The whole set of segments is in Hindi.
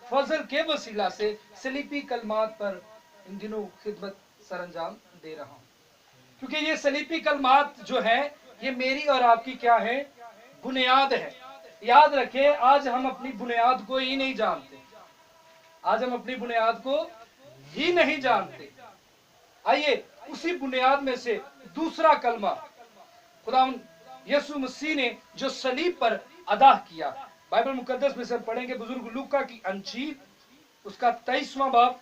फजल के वसीला से सलीबी कलमात पर इन दिनों खिदमत सरंजाम दे रहा हूं, क्योंकि ये सलीबी कलमात जो है ये मेरी और आपकी क्या है, बुनियाद है। याद रखें, आज हम अपनी बुनियाद को ही नहीं जानते, आज हम अपनी बुनियाद को ही नहीं जानते। आइए उसी बुनियाद में से दूसरा कलमा खुदावंद यीशु मसीह ने जो सलीब पर अदा किया, बाइबल मुकद्दस में से पढ़ेंगे बुजुर्ग लूका की अंजील उसका 23वां बाब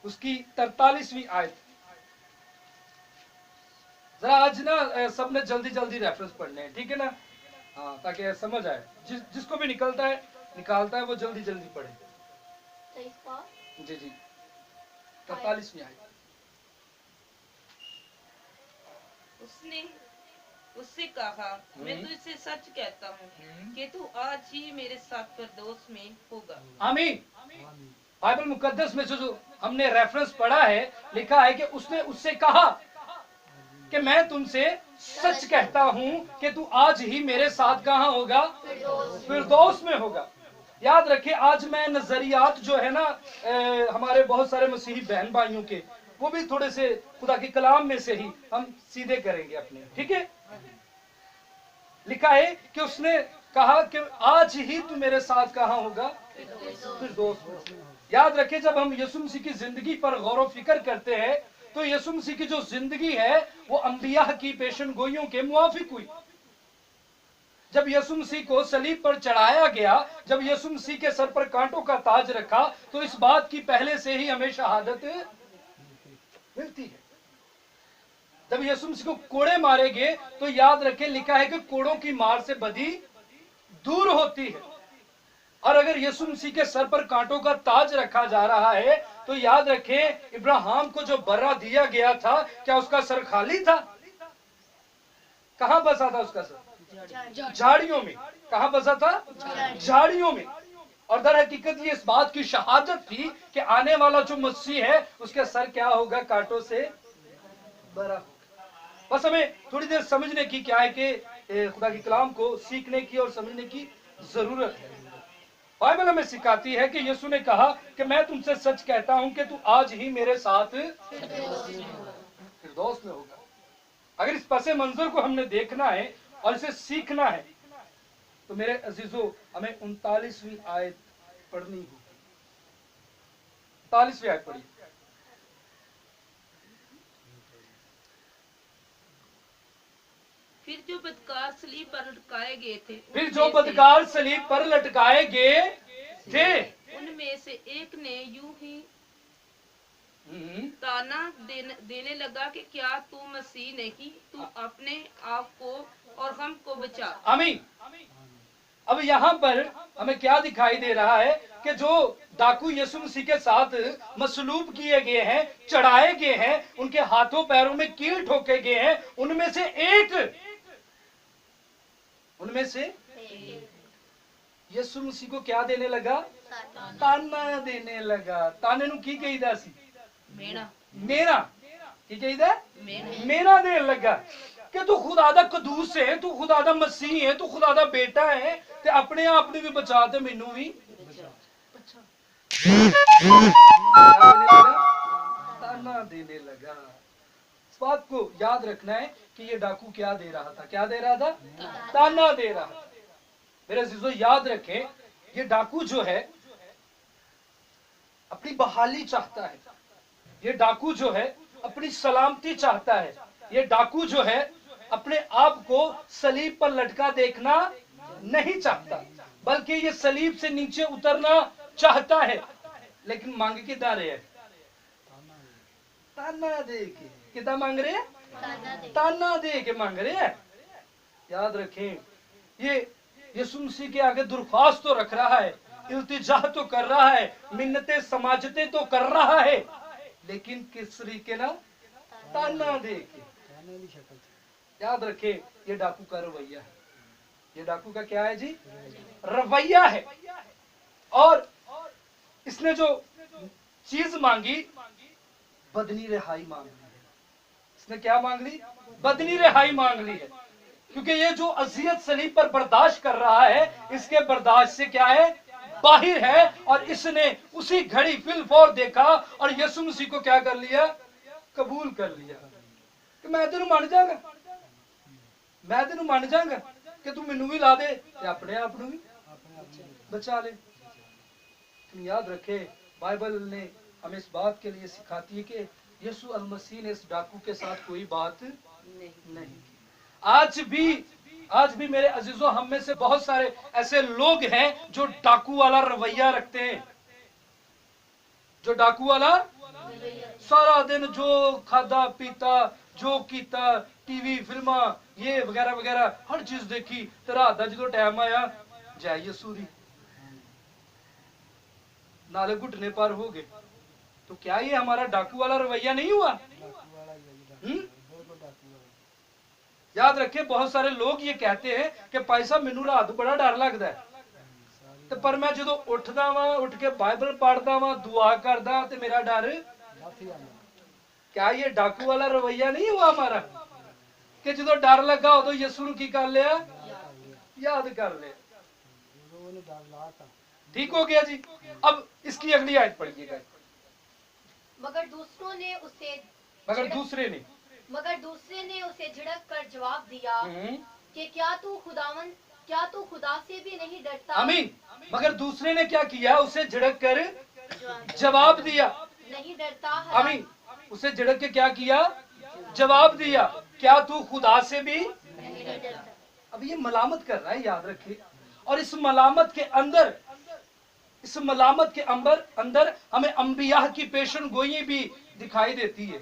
उसकी 43वीं आयत। जरा आज ना सबने जल्दी जल्दी रेफरेंस पढ़ने हैं, ठीक है ना, हाँ, ताकि समझ आए। जिसको भी निकालता है वो जल्दी जल्दी पढ़े। जी जी, 43वीं आयत। उसने उससे कहा, मैं तुझसे सच कहता हूँ कि तू आज ही मेरे साथ फिरदौस में होगा। आमीन। बाइबल मुकद्दस में जो हमने रेफरेंस पढ़ा है, लिखा है कि उसने उससे कहा कि मैं तुमसे सच कहता हूं कि तू आज ही मेरे साथ कहां होगा, फिरदौस में होगा। याद रखिए, आज मैं नजरियात जो है ना हमारे बहुत सारे मसीही बहन भाइयों के, वो भी थोड़े से खुदा के कलाम में से ही हम सीधे करेंगे अपने, ठीक है। लिखा है कि उसने कहा कि आज ही तू मेरे साथ कहां होगा, फिरदौस में। याद रखिए, जब हम यीशु मसीह की जिंदगी पर गौर फिक्र करते हैं तो यीशु मसीह की जो जिंदगी है वो अंबिया की पेशन गोइयों के मुआफिक हुई। जब यीशु मसीह को सलीब पर चढ़ाया गया, जब यीशु मसीह के सर पर कांटों का ताज रखा, तो इस बात की पहले से ही हमें शहादत मिलती है। जब यीशु मसीह को कोड़े मारे गए तो याद रखें, लिखा है कि कोड़ों की मार से बदी दूर होती है। और अगर यीशु मसीह के सर पर कांटों का ताज रखा जा रहा है तो याद रखें, इब्राहिम को जो बर्रा दिया गया था, क्या उसका सर खाली था? कहां बसा था उसका सर? झाड़ियों में। कहां बसा था? झाड़ियों में। और दर हकीकत ये इस बात की शहादत थी कि आने वाला जो मसीह है उसके सर क्या होगा, कांटों से भरा होगा। बस हमें थोड़ी देर समझने की क्या है कि खुदा के कलाम को सीखने की और समझने की जरूरत है। बाइबल हमें सिखाती है कि यीशु ने कहा कि मैं तुमसे सच कहता हूं कि तू आज ही मेरे साथ फिरदौस में होगा। अगर इस पसे मंजर को हमने देखना है और इसे सीखना है तो मेरे अजीजों, हमें 39वीं आयत पढ़नी होगी। 39वीं आयत पढ़िए। फिर जो बदकार सलीब पर लटकाए गए थे, फिर जो बदकार सलीब पर लटकाए गए थे, उनमें से एक ने यूं ही ताना देने लगा कि क्या तू मसीह नहीं, तू अपने आप को और हमको बचा। आमीन। अब यहाँ पर हमें क्या दिखाई दे रहा है कि जो डाकू यीशु मसीह के साथ मसलूब किए गए हैं, चढ़ाए गए हैं, उनके हाथों पैरों में कील ठोके गए हैं, उनमें से यीशु मसीह को क्या देने लगा? ताना देने लगा। ताने नु की कही दा सी? मेरा की कही दा? मेरा देने लगा कि तू खुदा दा कदूस है, तू खुदा दा मसीह है, तू खुदा दा बेटा है, ते अपने आप भी बचा ते मैनू भी बचा। ताना देने लगा। इस बात को याद रखना है कि ये डाकू क्या दे रहा था? क्या दे रहा था? ताना दे रहा था। मेरे अजीजों, याद रखें, ये डाकू जो है अपनी बहाली चाहता है, ये डाकू जो है अपनी सलामती चाहता है, ये डाकू जो है अपने आप को सलीब पर लटका देखना नहीं चाहता, बल्कि ये सलीब से नीचे उतरना चाहता है। लेकिन मांग के दारे है, ताना दे के। कितना मांग रहे हैं? ताना दे के मांग रहे हैं। याद रखें, ये यीशु मसीह के आगे दुर्ख्वास्त तो रख रहा है, इल्तिजा तो कर रहा है, मिन्नतें समाजते तो कर रहा है, लेकिन किस तरीके ना? ताना दे के। याद रखें, ये डाकू का रवैया है। ये डाकू का क्या है जी? रवैया है। और इसने जो चीज मांगी, बदनी रिहाई मांग ली है। इसने क्या मांग ली? बदनी रिहाई मांग ली है। क्योंकि ये जो अजियत सलीब पर बर्दाश्त कर रहा है, इसके बर्दाश्त से क्या है, बाहिर है। और इसने उसी घड़ी फिल फौर देखा और यीशु मसीह को क्या कर लिया, कबूल कर लिया कि मैं तेन मान जाऊंगा, मैं तेन मान जाऊंगा कि तू मैनू भी ला दे ते अपने आप नू भी बचा ले। तुम याद रखे, बाइबल ने हमें इस बात के लिए सिखाती है कि यीशु अल मसीह ने इस डाकू के साथ कोई बात नहीं की। आज भी मेरे अजीजों, हम में से बहुत सारे ऐसे लोग हैं जो डाकू वाला रवैया रखते हैं, जो डाकू वाला सारा दिन जो खादा पीता, जो कीता, टीवी फिल्मा ये वगैरह वगैरह हर चीज देखी, ते रात दा जो टाइम आया जय यीशु दी नाले घुटने पर हो गए। तो क्या ये हमारा डाकू वाला रवैया नहीं हुआ? याद रखिए, बहुत सारे लोग ये कहते हैं कि भाई साहब मैनू रात बड़ा डर लगता है, तो पर मैं जो उठदा वा, उठ के बाइबल पढ़दा वा, दुआ करदा, ते मेरा डर, क्या ये डाकू वाला रवैया नहीं हुआ हमारा कि जो डर लगा उदो यीशु नू की कर लिया, याद कर लिया, ठीक हो गया जी। अब इसकी अगली आयत पढ़िएगा। मगर दूसरे ने उसे झिड़क कर जवाब दिया कि क्या तू खुदा से भी नहीं डरता? आमीन। मगर दूसरे ने क्या किया, उसे झिड़क कर जवाब दिया, नहीं डरता। आमीन। उसे झिड़क के क्या किया, जवाब दिया, क्या तू खुदा से भी नहीं डरता। अब ये मलामत कर रहा है, याद रखिए। और इस मलामत के अंदर हमें अंबिया की पेशन गोई भी दिखाई देती है।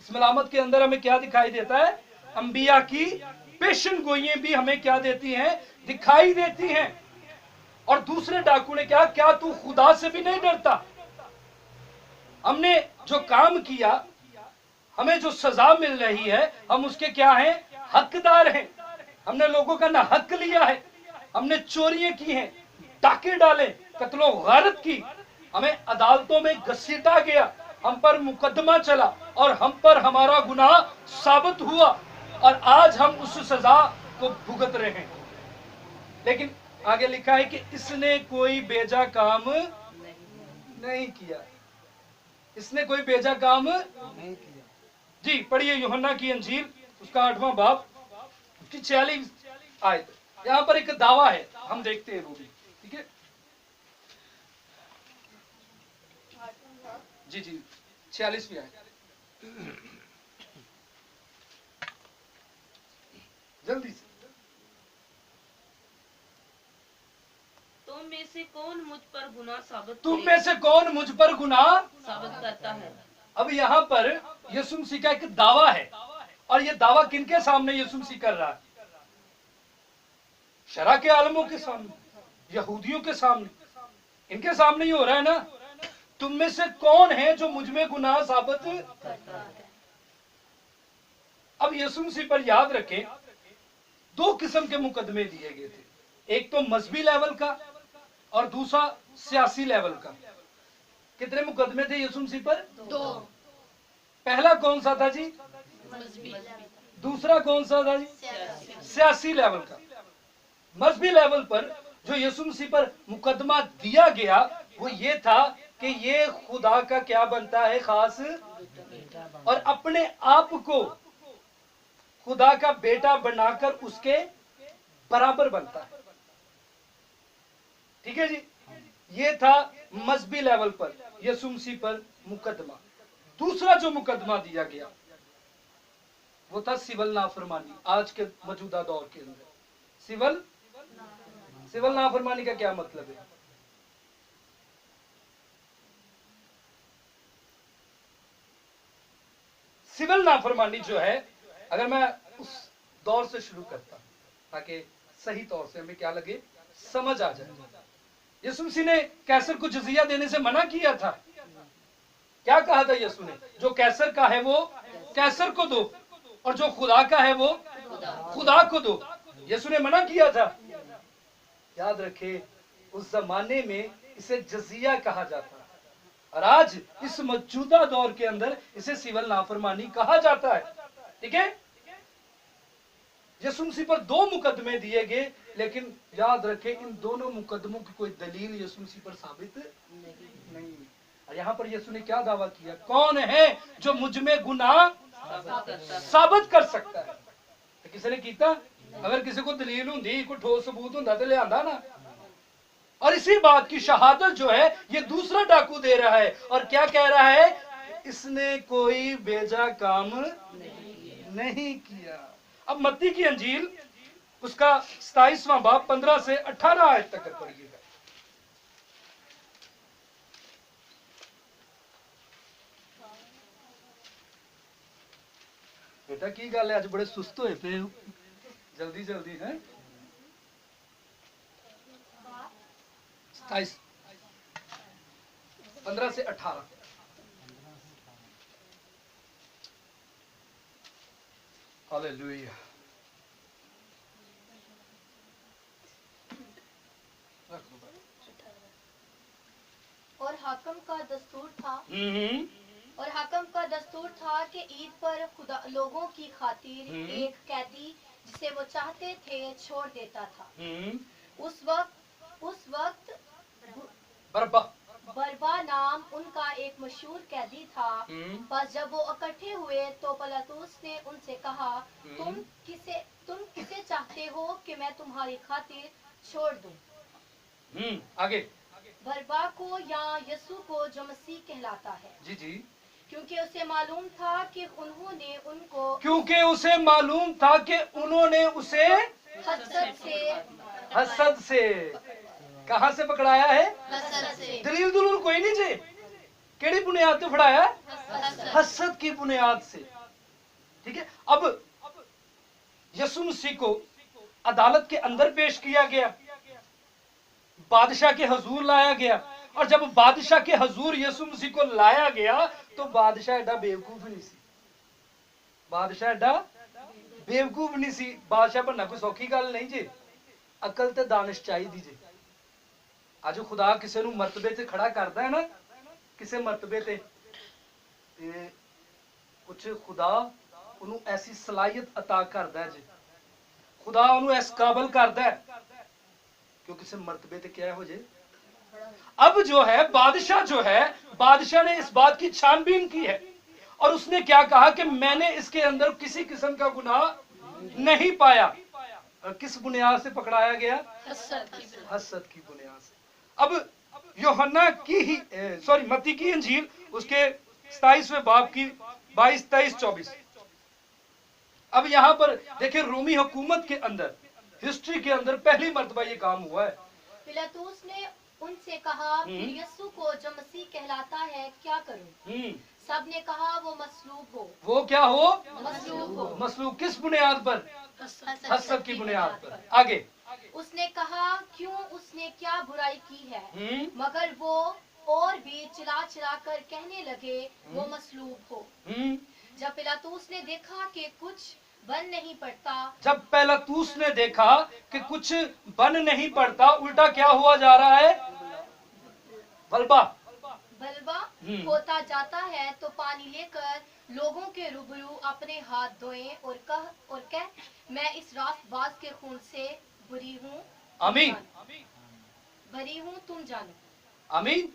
इस मलामत के अंदर हमें क्या दिखाई देता है, अंबिया की पेशन गोई भी हमें क्या देती हैं, दिखाई देती हैं। और दूसरे डाकू ने क्या तू खुदा से भी नहीं डरता? हमने जो काम किया, हमें जो सजा मिल रही है, हम उसके क्या हैं, हकदार हैं। हमने लोगों का ना हक लिया है, हमने चोरियां की हैं, डाके डाले, कत्लो गारत की, हमें अदालतों में घसीटा गया, हम पर मुकदमा चला और हम पर हमारा गुनाह साबित हुआ और आज हम उस सजा को भुगत रहे हैं। लेकिन आगे लिखा है कि इसने कोई बेजा काम नहीं किया, इसने कोई बेजा काम नहीं किया। जी पढ़िए यूहन्ना की अंजील, उसका 8वां बाब, उसकी 46 आयत। यहाँ पर एक दावा है, हम देखते हैं वो भी, ठीक है जी जी 46वीं आयत, जल्दी से। तुम में से कौन मुझ पर गुनाह साबित करता है? अब यहाँ पर यीशु मसीह का एक दावा है, और ये दावा किनके सामने यीशु मसीह कर रहा है? शरा के आलमों के सामने, यहूदियों के सामने, इनके सामने ही हो रहा है ना। तुम में से कौन है जो मुझ में गुनाह साबित करता है? अब यीशु मसीह पर याद रखें, 2 किस्म के मुकदमे दिए गए थे, एक तो मजहबी लेवल का और दूसरा सियासी लेवल का। कितने मुकदमे थे यीशु मसीह पर? 2। पहला कौन सा था जी? दूसरा कौन सा था जी? सियासी लेवल का। मजहबी लेवल पर जो यीशु मसीह पर मुकदमा दिया गया वो ये था कि ये खुदा का क्या बनता है, खास, और अपने आप को खुदा का बेटा बनाकर उसके बराबर बनता है। ठीक है जी, ये था मजहबी लेवल पर यीशु मसीह पर मुकदमा। दूसरा जो मुकदमा दिया गया वो था सिविल नाफरमानी। आज के मौजूदा दौर के अंदर सिविल नाफरमानी का क्या मतलब है? सिविल नाफरमानी जो है, अगर मैं उस दौर से शुरू करता ताकि सही तौर से हमें क्या लगे, समझ आ जाए। यीशु मसीह ने कैसर को जजिया देने से मना किया था। क्या कहा था यीशु ने? जो कैसर का है वो कैसर को दो और जो खुदा का है वो खुदा को दो। यीशु ने मना किया था। याद रखे, उस जमाने में इसे जजिया कहा जाता है और आज इस मौजूदा दौर के अंदर इसे सिविल नाफरमानी कहा जाता है। ठीक है, यीशु मसीह पर 2 मुकदमे दिए गए, लेकिन याद रखें इन दोनों मुकदमों की कोई दलील यीशु मसीह पर साबित नहीं। और यहाँ पर यीशु ने क्या दावा किया, कौन है जो मुझ में गुनाह साबित कर सकता है? तो किसी ने कीता? अगर किसी को दलील होंगी, कोई ठोस सबूत होंदा तो ले आंदा ना। और इसी बात की शहादत जो है ये दूसरा डाकू दे रहा है, और क्या कह रहा है, इसने कोई बेजा काम नहीं किया। अब मत्ती की अंजील उसका 27वां बाब 15 से 18 आयत तक पढ़िएगा। बेटा की गल है, आज बड़े सुस्त होए पे हो, जल्दी जल्दी है। 27 15 से 18। हालेलुया। और हाकिम का दस्तूर था और हाकिम का दस्तूर था कि ईद पर खुदा लोगों की खातिर एक कैदी जिसे वो चाहते थे छोड़ देता था। उस वक्त बरबा नाम उनका एक मशहूर कैदी था। बस जब वो इकट्ठे हुए तो पिलातुस ने उनसे कहा, तुम किसे चाहते हो कि मैं तुम्हारी खातिर छोड़ दूं? आगे। बरबा को या यीशु को जो मसीह कहलाता है। जी जी। क्योंकि उसे मालूम था कि उन्होंने उसे हसद से कहां से पकड़ाया है? हसद से। दलील दुलूल कोई नहीं जे, केड़ी बुनियाद पे फड़ाया? हसद की बुनियाद से। ठीक है। अब यीशु मसीह को अदालत के अंदर पेश किया गया, बादशाह के हुजूर लाया गया, और जब बादशाह के हुजूर यीशु मसीह को लाया गया तो बादशाह एडा बेवकूफ नहीं सी। बादशाह एडा बेवकूफ नहीं सी। बादशाह बनना कोई सौखी गल नहीं जी, अकल ते दानिश चाहिदी जी। आज खुदा किसी नूं मरतबे ते खड़ा करदा है ना, किसी मरतबे ते कुछ खुदा उन्हों ऐसी सलाहियत अता करदा है जी, खुदा उन्हों इस काबिल करदा है कि किसी मरतबे ते क्या हो जाए। अब जो है बादशाह ने इस बात की छानबीन की है, और उसने क्या कहा कि मैंने इसके अंदर किसी किस्म का गुनाह नहीं पाया। और किस बुनियाद से पकड़ाया गया? हसद की बुनियाद से। अब यूहन्ना की मत्ती की अंजील उसके 27वें बाब की 22, 23, 24। अब यहाँ पर देखिए, रोमी हुकूमत के अंदर, हिस्ट्री के अंदर पहली मर्तबा ये काम हुआ है। पिलातुस ने उनसे कहा, फिर यीशु को जो मसीह कहलाता है क्या करूं? सब ने कहा, वो मसलूब हो। वो क्या हो? मसलूब हो। मसलूब किस बुनियाद पर? हसद की बुनियाद पर। आगे। उसने कहा, क्यों? उसने क्या बुराई की है? मगर वो और भी चिल्ला चिल्ला कर कहने लगे, वो मसलूब हो। जब पिलातुस ने देखा कि कुछ बन नहीं पड़ता, उल्टा क्या हुआ जा रहा है? बलबा होता जाता है, तो पानी लेकर लोगों के रूबरू अपने हाथ धोएं और कह, मैं इस रास्तबाज के खून से बरी हूँ। आमीन। बरी हूँ, तुम जानो। आमीन।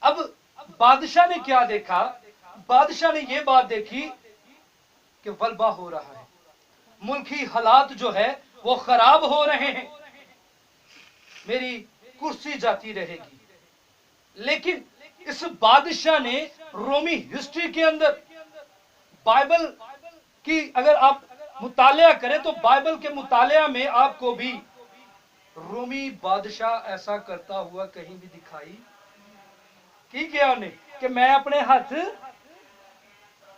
अब बादशाह ने क्या देखा? बादशाह ने ये बात देखी कि वलबा हो रहा है, मुल्की हालात जो है वो खराब हो रहे हैं, मेरी कुर्सी जाती रहेगी। लेकिन इस बादशाह ने रोमी हिस्ट्री के अंदर बाइबल की अगर आप मुतालिया करें तो बाइबल के मुतालिया में आपको भी रोमी बादशाह ऐसा करता हुआ कहीं भी दिखाई की गया उन्हें कि मैं अपने हाथ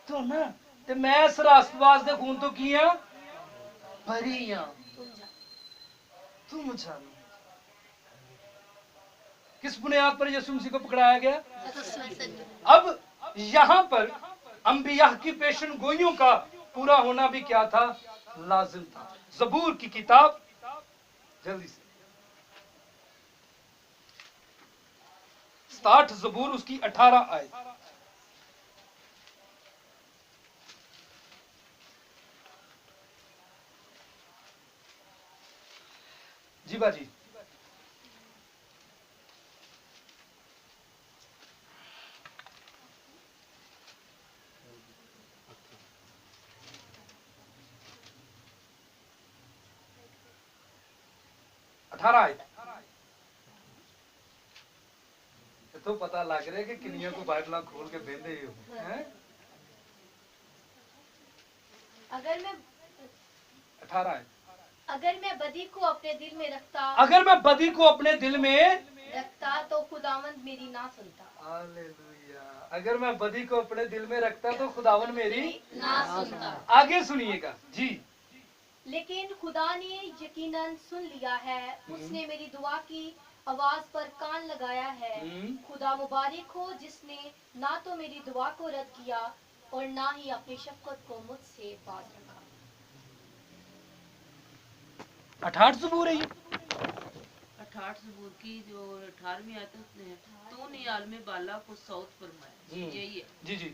तो ना ते मैं इस रास्तबाज दे खून तो किया बरी हां, तुम जानो। किस बुनियाद पर यीशु मसीह को पकड़ाया गया? अब यहाँ पर अंबिया की पेशन गोइयों का पूरा होना भी क्या था? लाजिम था। ज़बूर की किताब, जल्दी से 60 ज़बूर उसकी 18 आयत। बाजी। अठारह तो पता लग रहा है कि किनियों को बाइबल खोल के बेंदे ही हो हैं? अगर मैं 18 है। अगर मैं बदी को अपने दिल में रखता अगर मैं बदी को अपने दिल में रखता तो खुदावंद मेरी ना सुनता। हालेलुया। अगर मैं बदी को अपने दिल में रखता तो खुदावन मेरी ना सुनता। आगे सुनिएगा जी। लेकिन खुदा ने यकीनन सुन लिया है, उसने मेरी दुआ की आवाज पर कान लगाया है। खुदा मुबारक हो जिसने ना तो मेरी दुआ को रद्द किया और ना ही अपनी शफकत को मुझसे बाज रखा। 68 ज़बूर है ये। 68 ज़बूर की जो 18वीं आयत है उसने तूने आलम बाला को सौत फरमाया, यही है जी जी।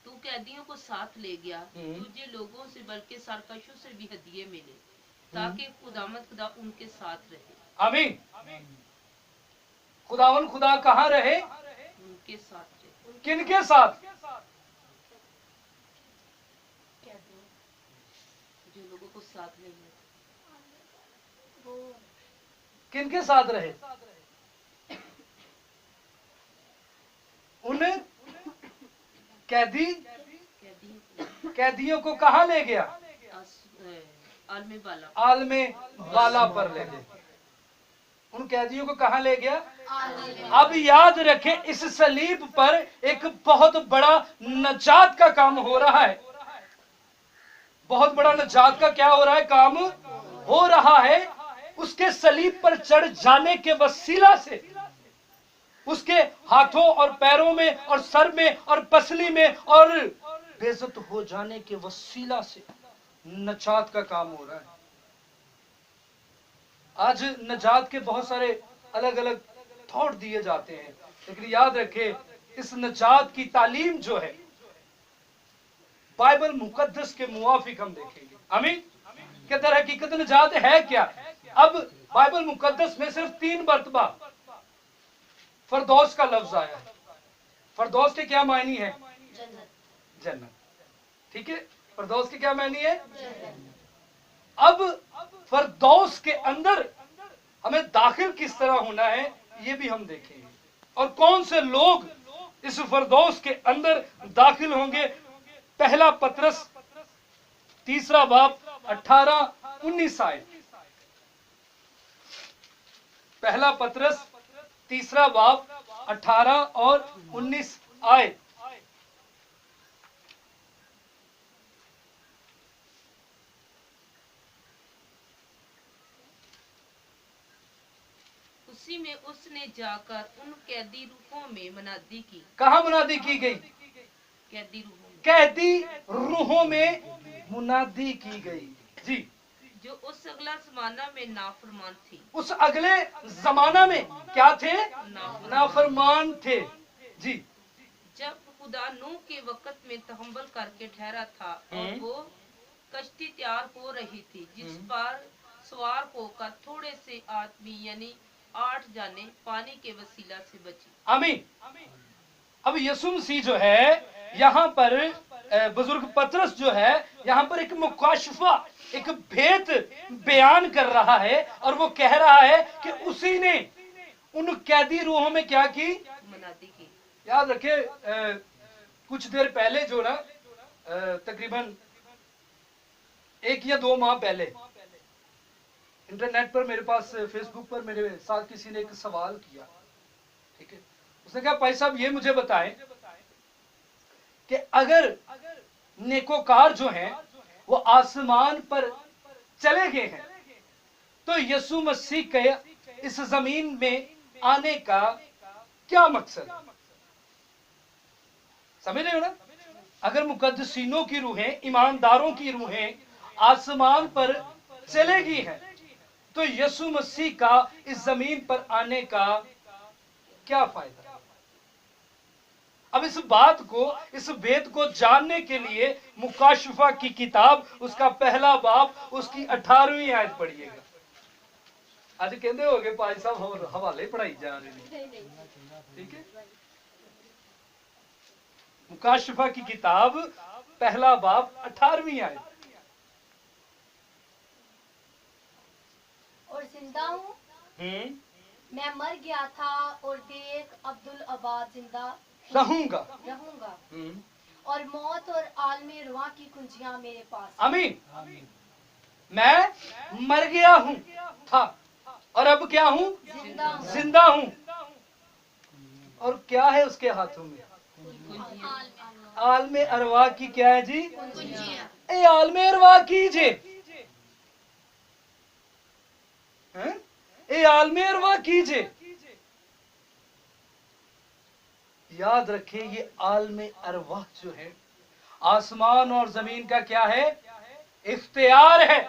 तू कैदियों को साथ ले गया, तुझे लोगों से बल्कि सरकशों से भी हदिये मिले ताकि खुदावंद खुदा उनके साथ रहे। आमीन। खुदावन खुदा कहाँ रहे? उनके साथ रहे। किनके साथ? जो लोगों को साथ ले गया। किनके साथ रहे? उन कैदियों को कहाँ ले गया? आलमे बाला पर ले गया। उन कैदियों को कहाँ ले गया? अब याद रखें, इस सलीब पर एक बहुत बड़ा नजात का काम हो रहा है। बहुत बड़ा नजात का क्या हो रहा है? काम हो रहा है। उसके सलीब पर चढ़ जाने के वसीला से, उसके हाथों और पैरों में और सर में और पसली में और बेइज्जत हो जाने के वसीला से नजात का काम हो रहा है। आज नजात के बहुत सारे अलग अलग थॉट दिए जाते हैं, लेकिन याद रखें, इस नजात की तालीम जो है बाइबल मुकद्दस के मुआफिक हम देखेंगे। आमीन। कि दर हकीकत नजात है क्या? अब बाइबल मुकद्दस में सिर्फ 3 मरतबा फरदौस का लफ्ज आया है। फरदौस के क्या मायनी है? जन्नत। ठीक है, फरदौस के क्या मायनी है? अब फरदौस के अंदर हमें दाखिल किस तरह होना है ये भी हम देखेंगे, और कौन से लोग इस फरदौस के अंदर दाखिल होंगे। पहला पतरस 3 बाब 18-19 आयत। पहला पतरस 3 बाब 18 और 19 आयत। उसी में उसने जाकर उन कैदी रूहों में मुनादी की। कहाँ मुनादी की गई? कैदी रूहों में। कैदी रूहों में मुनादी की गई जी। जो उस अगला जमाना में नाफरमान थी। उस अगले जमाना में क्या थे? नाफरमान थे जी। जब खुदा नूह के वक्त में तहम्मुल करके ठहरा था और वो कश्ती तैयार हो रही थी जिस पर सवार होकर थोड़े से आदमी यानी 8 जाने पानी के वसीला से बची। आमीन। अब यीशु मसीह जो है यहाँ पर बुजुर्ग पतरस जो है यहाँ पर एक मुकाशफा, एक भेद बयान कर रहा है, और वो कह रहा है कि उसी ने उन कैदी रूहों में क्या की? मुनादी की। याद रखे, कुछ देर पहले जो ना तकरीबन 1 या 2 माह पहले इंटरनेट पर मेरे पास फेसबुक पर मेरे साथ किसी ने एक सवाल किया। ठीक है, उसने कहा भाई साहब ये मुझे बताएं कि अगर नेकोकार जो हैं वो आसमान पर चले गए हैं तो यीशु मसीह के इस जमीन में आने का क्या मकसद? समझ रहे हो ना? अगर मुकद्दसीनों की रूहें, ईमानदारों की रूहें आसमान पर चले गई हैं तो यीशु मसीह का इस जमीन पर आने का क्या फायदा? अब इस बात को, इस भेद को जानने के लिए मुकाशफा की किताब उसका पहला बाब उसकी 18वीं आयत पढ़िएगा। ਅੱਜ ਕਹਿੰਦੇ ਹੋਗੇ ਭਾਈ ਸਾਹਿਬ ਹੋਰ ਹਵਾਲੇ ਪੜਾਈ ਜਾ ਰਹੇ ਨੇ ठीक है मुकाशफा की किताब पहला बाब 18वीं आयत और जिंदा हूँ मैं मर गया था और देख अब्दुल अबाद जिंदा रहूंगा और मौत और आलमे रुआ की कुंजियां मेरे पास। आमीन। मैं मर गया हूँ था और अब क्या हूँ? जिंदा हूँ। और क्या है उसके हाथों में? आलमे अरवा की क्या है जी? ए आलमे अरवा कीजिए, ए आलमे अरवा कीजिए। याद रखें ये आलमे अरवा जो है आसमान और जमीन का क्या है? इख्तियार है।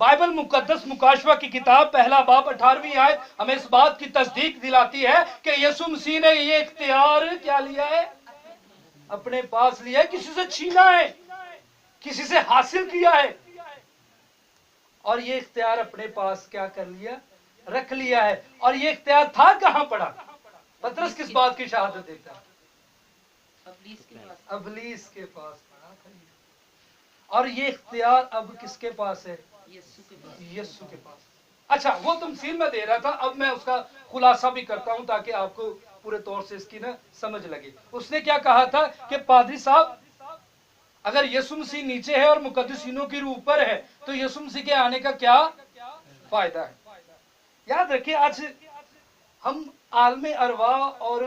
बाइबल मुकद्दस मुकाशवा की किताब पहला बाब 18वीं आयत हमें इस बात की तस्दीक दिलाती है कि यीशु मसीह ने ये इख्तियार क्या लिया है? अपने पास लिया है। किसी से छीना है, किसी से हासिल किया है और ये इख्तियार अपने पास क्या कर लिया? रख लिया है। और ये इख्तियार था कहां पड़ा? पतरस किस बात की शहादत देता है? अबलीस के पास पड़ा था। और ये इख्तियार अब किसके पास है? यीशु के पास। अच्छा, वो तमसील में दे रहा था, अब मैं उसका खुलासा भी करता हूं ताकि आपको पूरे तौर से इसकी ना समझ लगे। उसने क्या कहा था कि पादरी साहब, अगर यीशु मसीह नीचे है और मुकद्दसीनों की रूह ऊपर है तो यीशु मसीह के आने का क्या फायदा है? याद रखिए, आज हम आलमे अरवा और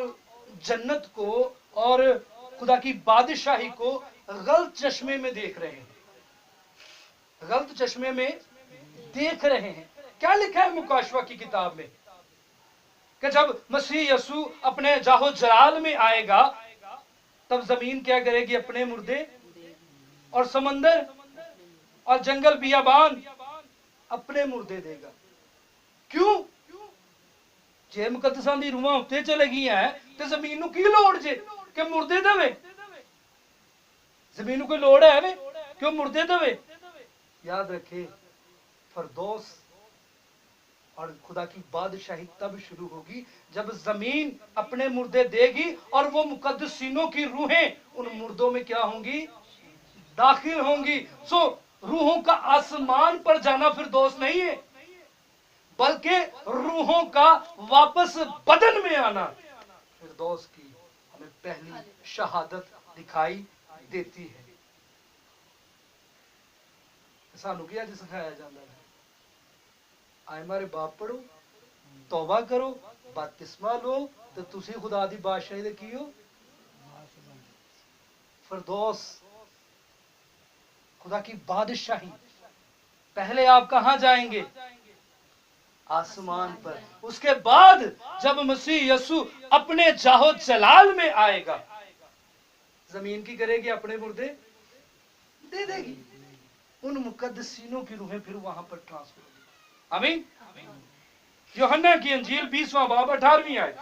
जन्नत को और खुदा की बादशाही को गलत चश्मे में देख रहे हैं, गलत चश्मे में देख रहे हैं। क्या लिखा है मुकाशवा की किताब में कि जब मसीह यीशु अपने जाहो जलाल में आएगा तब जमीन क्या करेगी? अपने मुर्दे, और समंदर और जंगल बियाबान अपने मुर्दे देगा। क्यों? जे मुकद्दसां दी रूहां उत्ते चले गई है तो जमीन नूं की लोड़ जे कि मुर्दे देवे? जमीन नूं कोई लोड़ है वे क्यों मुर्दे देवे? याद रखे, फरदौस और खुदा की बादशाही तब शुरू होगी जब जमीन अपने मुर्दे देगी और वो मुकद्दसीनों की रूहें उन मुर्दों में क्या होंगी? दाखिल होंगी। सो रूहों का आसमान पर जाना फिर दोस्त नहीं है, बल्कि रूहों का वापस बदन में आना फिर दोस्त की हमें पहली शहादत दिखाई देती है। सानू क्या जी सिखाया जाता है? आए मारे बाप पढ़ो, तौबा करो, बपतिस्मा लो तो तुसी खुदा दी बादशाही दे की हो? फिरदौस, खुदा की बादशाही। पहले आप कहां जाएंगे? आसमान पर। उसके बाद जब मसीह यीशु अपने जाहो जलाल में आएगा, जमीन की करेगी? अपने मुर्दे दे देगी। उन मुकद्दसीनों की रूहें फिर वहां पर ट्रांसफर होगी। आमीन। यूहन्ना की अंजील 20वां बाब 18वीं आयत।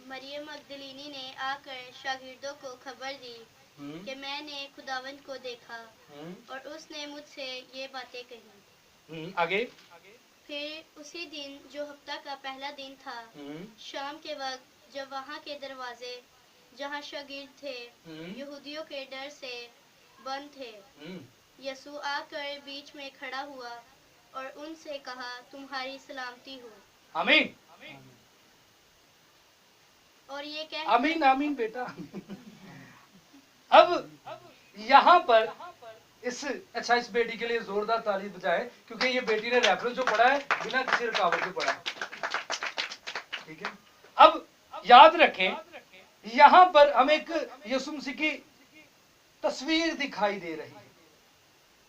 मरियम मगदलीनी ने आकर शागिर्दों को खबर दी कि मैंने खुदावंद को देखा और उसने मुझसे ये बातें कही। आगे। फिर उसी दिन जो हफ्ता का पहला दिन था, शाम के वक्त जब वहाँ के दरवाजे जहाँ शागिर्द थे यहूदियों के डर से बंद थे, यीशु आकर बीच में खड़ा हुआ और उनसे कहा, तुम्हारी सलामती हो। आमीन। और ये क्या? आमीन आमीन बेटा। अब यहाँ पर इस बेटी के लिए जोरदार ताली बजाए, क्योंकि ये बेटी ने रेफरेंस जो पढ़ा है बिना किसी रुकावट के पढ़ा है। ठीक है। अब याद रखें, यहाँ पर हमें एक यीशु मसीह की तस्वीर दिखाई दे रही है।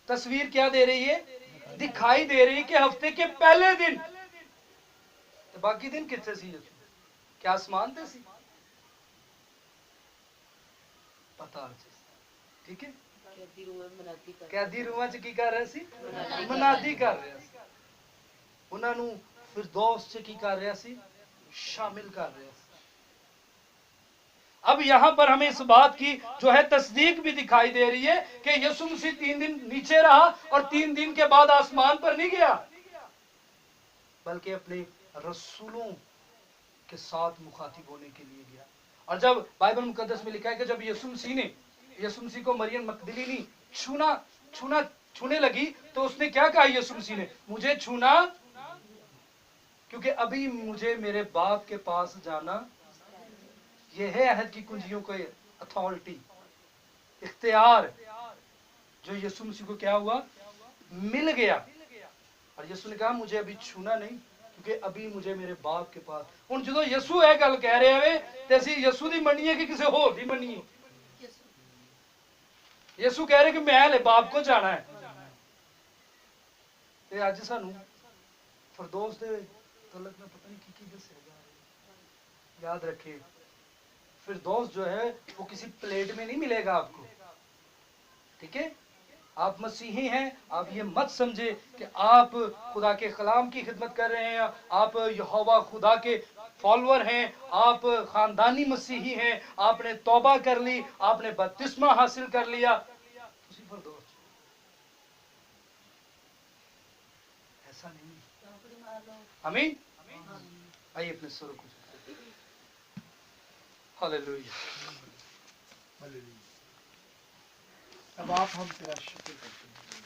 तस्वीर क्या दे रही है? दिखाई दे रही है कि हफ्ते के पहले दिन, तो बाकी दिन कितने सी यीशु? क्या आसमान थे सी? पता। ठीक है। कैदी रूहां च की कर रहे सी? मनादी कर रहे सी। उन्हां नू फिरदौस च की कर रहा सी? शामिल कर रहे हैं। अब यहां पर हमें इस बात की जो है तस्दीक भी दिखाई दे रही है कि यीशु मसीह 3 दिन नीचे रहा और 3 दिन के बाद आसमान पर नहीं गया, बल्कि अपने रसूलों के साथ मुखातिब होने के लिए गया। और जब बाइबल मुकद्दस में लिखा है कि जब यीशु मसीह को मरियम मकदलीनी छूने लगी तो उसने क्या कहा यीशु मसीह ने, मुझे छूना क्योंकि अभी मुझे मेरे बाप के पास जाना। यह है अहद की कुंजियों को अथॉरिटी, इख्तियार जो यीशु मसीह को क्या हुआ, मिल गया। और यीशु ने कहा मुझे अभी छूना नहीं क्योंकि अभी मुझे मेरे बाप के पास। हुण जो यीशु है गल कह रहे हैं ते असीं यीशु दी मन्नीए कि किसी होर दी मन्नीए? यीशु कह रहे कि मैं हले बाप को जाना है। ते अज सानू फरदौस दे तलक में पता नहीं की दस्या जा रहा है। याद रखे फिरदौस जो है वो किसी प्लेट में नहीं मिलेगा आपको, ठीक है? आप मसीही हैं, आप ये मत समझे कि आप खुदा के कलाम की खिदमत कर रहे हैं, आप यहोवा खुदा के फॉलोअर हैं, आप खानदानी मसीही हैं, आपने तौबा कर ली, आपने बपतिस्मा हासिल कर लिया, फिरदौस ऐसा नहीं। आमीन। आइए अपने सुर को हालेलुया। अब आप हम तेरा शुक्र करते हैं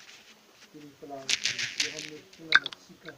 तेरी कलाम के लिए, जो हमने सुना सीखा।